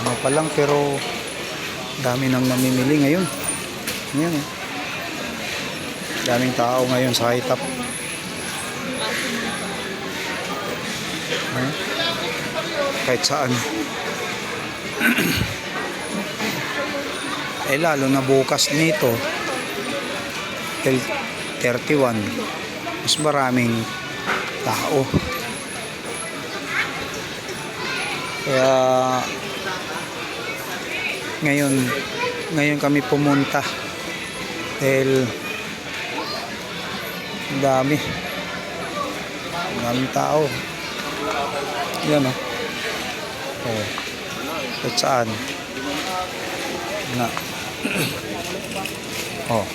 ano pa lang, pero dami nang namimili ngayon. Ayan, eh. Daming tao ngayon sa high top. Ayan. Kahit saan. Eh lalo na bukas nito till 31, mas maraming tao. Kaya ngayon kami pumunta dahil daming tao. Yan o. Oh. At saan? Na. Oh.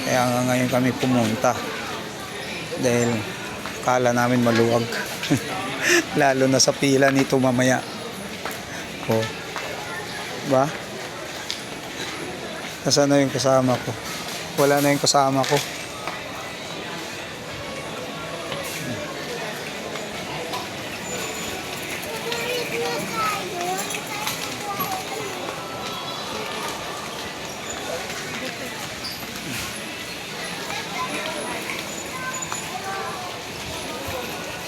Kaya nga ngayon kami pumunta dahil kala namin maluwag. Lalo na sa pila nito mamaya. Oh. Ba? Nasaan na yung kasama ko? Wala na yung kasama ko.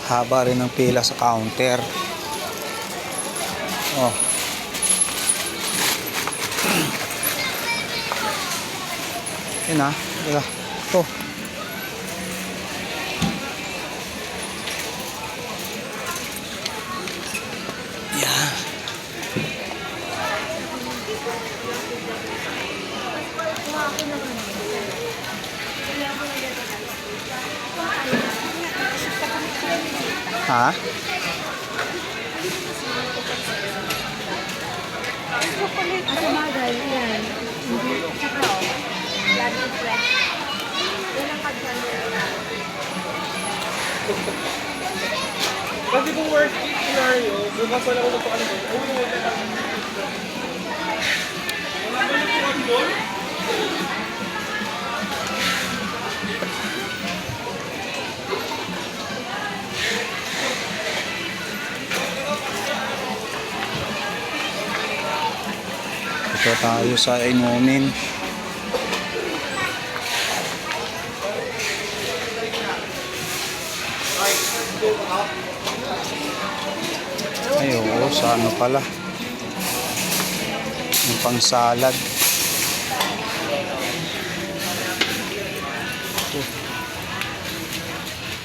Haba rin ng pila sa counter. Oh. Yan ah. Ito. Yeah. Ha? Ako magal, yan. Hindi, tsaka o. Lagi fresh. Yan ang pag-sandal. Kasi kung worst case scenario, bukas wala ko pa ano. Wala ba yung doon? Ito tayo sa inumin. Ay, oo, sa ano pala? Yung pang salad. Ito.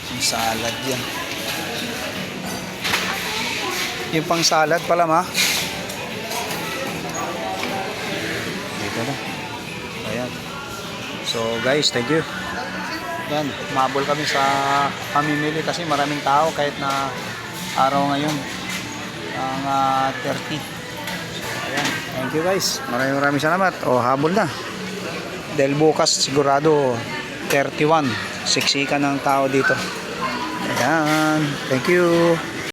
Yung salad yan. Yung pang salad pala, ma. Dito na. Ayan. So guys, thank you. Yan, mabol kami sa pamimili kasi maraming tao kahit na araw ngayon ang 30. So ayan, thank you guys. Maraming salamat. O habol na. Dahil bukas sigurado 31. Siksikan ng tao dito. Ayan, thank you.